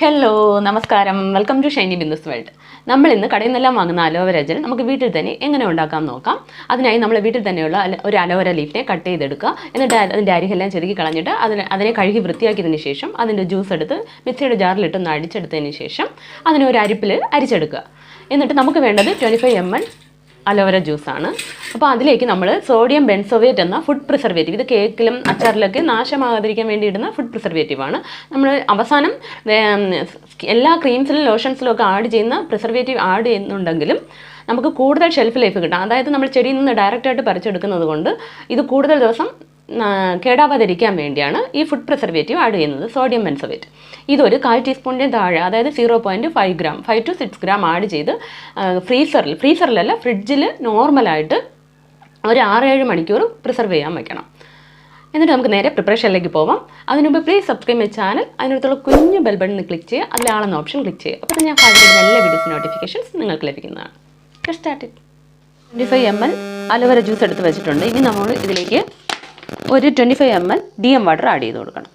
Hello നമസ്കാരം welcome to ഷൈനിബിന്ദുസ് world. നമ്മൾ ഇന്ന് കടയിൽ നിന്നെല്ലാം വാങ്ങുന്ന അലോവേര ജെൽ നമുക്ക് വീട്ടിൽ തന്നെ എങ്ങനെ ഉണ്ടാക്കാൻ നോക്കാം. അതിനായി നമ്മൾ വീട്ടിൽ തന്നെയുള്ള ഒരു അലോവേര ലീഫിനെ കട്ട് ചെയ്തെടുക്കുക. എന്നിട്ട് അതിൻ്റെ അരികെല്ലാം ചെറുക്കി കളഞ്ഞിട്ട് അതിനെ കഴുകി വൃത്തിയാക്കിയതിന് ശേഷം അതിൻ്റെ ജ്യൂസ് എടുത്ത് മിക്സിയുടെ ജാറിലിട്ടൊന്ന് അടിച്ചെടുത്തതിന് ശേഷം അതിനെ ഒരു അരിപ്പിൽ അരിച്ചെടുക്കുക. എന്നിട്ട് നമുക്ക് വേണ്ടത് 25 ml അലോവേര ജ്യൂസാണ്. അപ്പോൾ അതിലേക്ക് നമ്മൾ സോഡിയം ബെൻസോവേറ്റ് എന്ന ഫുഡ് പ്രിസർവേറ്റീവ്, ഇത് കേക്കിലും അച്ചാറിലൊക്കെ നാശമാകാതിരിക്കാൻ വേണ്ടി ഇടുന്ന ഫുഡ് പ്രിസർവേറ്റീവാണ്. നമ്മൾ അവസാനം എല്ലാ ക്രീംസിലും ലോഷൻസിലും ഒക്കെ ആഡ് ചെയ്യുന്ന പ്രിസർവേറ്റീവ് ആഡ് ചെയ്യുന്നുണ്ടെങ്കിലും നമുക്ക് കൂടുതൽ ഷെൽഫ് ലൈഫ് കിട്ടാം. അതായത് നമ്മൾ ചെടിയിൽ നിന്ന് ഡയറക്റ്റായിട്ട് പറിച്ചെടുക്കുന്നത് കൊണ്ട് ഇത് കൂടുതൽ ദിവസം കേടാവാതിരിക്കാൻ വേണ്ടിയാണ് ഈ ഫുഡ് പ്രിസർവേറ്റീവ് ആഡ് ചെയ്യുന്നത്, സോഡിയം ബെൻസോവേറ്റ്. ഇതൊരു 1/4 ടീസ്പൂണിൻ്റെ താഴെ, അതായത് 0.5 ഗ്രാം 5 to 6 ഗ്രാം ആഡ് ചെയ്ത് ഫ്രീസറിലല്ല ഫ്രിഡ്ജിൽ നോർമലായിട്ട് ഒരു 6-7 മണിക്കൂർ പ്രിസർവ് ചെയ്യാൻ വയ്ക്കണം. എന്നിട്ട് നമുക്ക് നേരെ പ്രിപ്പറേഷനിലേക്ക് പോവാം. അതിനുമുമ്പ് പ്ലീസ് സബ്സ്ക്രൈബ് മൈ ചാനൽ. അതിനടുത്തുള്ള കുഞ്ഞു ബെൽ ബട്ടൺ ക്ലിക്ക് ചെയ്യുക, അതിൽ ആളെന്ന ഓപ്ഷൻ ക്ലിക്ക് ചെയ്യുക. അപ്പോൾ ഞാൻ പാടുന്ന എല്ലാ വീഡിയോസ് നോട്ടിഫിക്കേഷൻസ് നിങ്ങൾക്ക് ലഭിക്കുന്നതാണ്. Start it. 25 ml aloe vera juice എടുത്ത് വെച്ചിട്ടുണ്ട്. ഇനി നമ്മൾ ഇതിലേക്ക് ഒരു 25 ml DM വാട്ടർ ആഡ് ചെയ്ത് കൊടുക്കണം.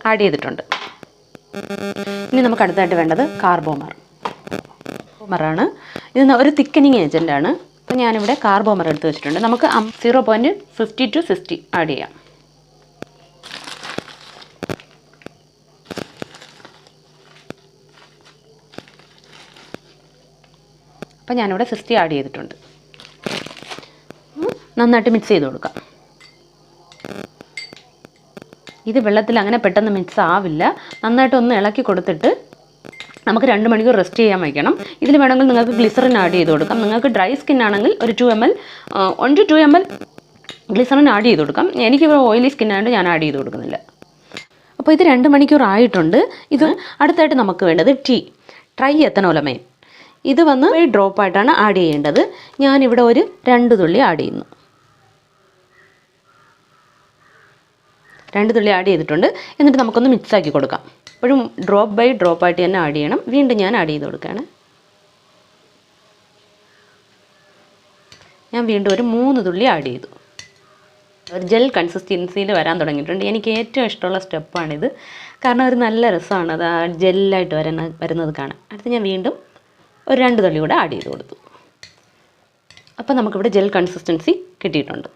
ആഡ് ചെയ്തിട്ടുണ്ട്. ഇനി നമുക്ക് അടുത്തായിട്ട് വേണ്ടത് കാർബോമറാണ്. ഇത് ഒരു തിക്കനിങ് ഏജൻ്റാണ്. അപ്പോൾ ഞാനിവിടെ കാർബോമർ എടുത്ത് വെച്ചിട്ടുണ്ട്. നമുക്ക് 0.50 to 60 ആഡ് ചെയ്യാം. അപ്പോൾ ഞാനിവിടെ 60 ആഡ് ചെയ്തിട്ടുണ്ട്. നന്നായിട്ട് മിക്സ് ചെയ്ത് കൊടുക്കാം. ഇത് വെള്ളത്തിൽ അങ്ങനെ പെട്ടെന്ന് മിക്സ് ആവില്ല. നന്നായിട്ടൊന്ന് ഇളക്കി കൊടുത്തിട്ട് നമുക്ക് 2 മണിക്കൂർ റെസ്റ്റ് ചെയ്യാൻ വയ്ക്കണം. ഇതിൽ വേണമെങ്കിൽ നിങ്ങൾക്ക് ഗ്ലിസറിൻ ആഡ് ചെയ്ത് കൊടുക്കാം. നിങ്ങൾക്ക് ഡ്രൈ സ്കിൻ ആണെങ്കിൽ ഒരു 1 to 2 ml ഗ്ലിസറിൻ ആഡ് ചെയ്ത് കൊടുക്കാം. എനിക്ക് ഓയിലി സ്കിൻ ആയതുകൊണ്ട് ഞാൻ ആഡ് ചെയ്ത് കൊടുക്കുന്നില്ല. അപ്പോൾ ഇത് 2 മണിക്കൂർ ആയിട്ടുണ്ട്. ഇത് അടുത്തായിട്ട് നമുക്ക് വേണ്ടത് ട്രൈ എത്തനോലമൈൻ. ഇത് വന്ന് ഒരു ഡ്രോപ്പായിട്ടാണ് ആഡ് ചെയ്യേണ്ടത്. ഞാനിവിടെ ഒരു 2 തുള്ളി ആഡ് ചെയ്യുന്നു. 2 തുള്ളി ആഡ് ചെയ്തിട്ടുണ്ട്. എന്നിട്ട് നമുക്കൊന്ന് മിക്സാക്കി കൊടുക്കാം. എപ്പോഴും ഡ്രോപ്പ് ബൈ ഡ്രോപ്പായിട്ട് തന്നെ ആഡ് ചെയ്യണം. വീണ്ടും ഞാൻ ആഡ് ചെയ്ത് കൊടുക്കുകയാണ്. ഞാൻ വീണ്ടും ഒരു 3 തുള്ളി ആഡ് ചെയ്തു. ഒരു ജെൽ കൺസിസ്റ്റൻസിയിൽ വരാൻ തുടങ്ങിയിട്ടുണ്ട്. എനിക്ക് ഏറ്റവും ഇഷ്ടമുള്ള സ്റ്റെപ്പാണിത്. കാരണം ഒരു നല്ല രസമാണ് അത് ജെല്ലായിട്ട് വരുന്നത് കാണാൻ. അടുത്ത് ഞാൻ വീണ്ടും ഒരു 2 തുള്ളി കൂടെ ആഡ് ചെയ്ത് കൊടുത്തു. അപ്പോൾ നമുക്കിവിടെ ജെൽ കൺസിസ്റ്റൻസി കിട്ടിയിട്ടുണ്ട്.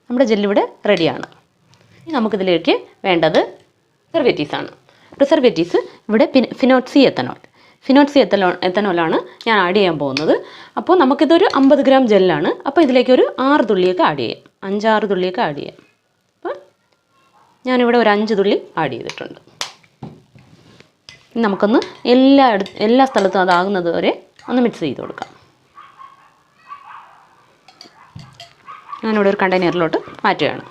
നമ്മുടെ ജെല്ലിവിടെ റെഡിയാണ്. ഇനി നമുക്കിതിലേക്ക് വേണ്ടത് പ്രിസർവേറ്റീവ്സാണ്. പ്രിസർവേറ്റീവ്സ് ഇവിടെ ഫിനോക്സി എത്തനോളാണ് ഞാൻ ആഡ് ചെയ്യാൻ പോകുന്നത്. അപ്പോൾ നമുക്കിതൊരു 50 ഗ്രാം ജെല്ലാണ്. അപ്പോൾ ഇതിലേക്കൊരു 6 തുള്ളിയൊക്കെ ആഡ് ചെയ്യാം. 5-6 തുള്ളിയൊക്കെ ആഡ് ചെയ്യാം. അപ്പോൾ ഞാനിവിടെ ഒരു 5 തുള്ളി ആഡ് ചെയ്തിട്ടുണ്ട്. നമുക്കൊന്ന് എല്ലാ സ്ഥലത്തും അതാകുന്നത് വരെ ഒന്ന് മിക്സ് ചെയ്ത് കൊടുക്കാം. ഞാനിവിടെ ഒരു കണ്ടെയ്നറിലോട്ട് മാറ്റുകയാണ്.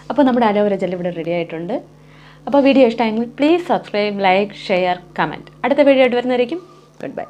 അപ്പോൾ നമ്മുടെ അലോവേര ജെൽ ഇവിടെ റെഡി ആയിട്ടുണ്ട്. അപ്പോൾ വീഡിയോ ഇഷ്ടമായെങ്കിൽ please subscribe, like, share, comment. അടുത്ത വീഡിയോ ആയിട്ട് വരുന്നതായിരിക്കും. Good bye.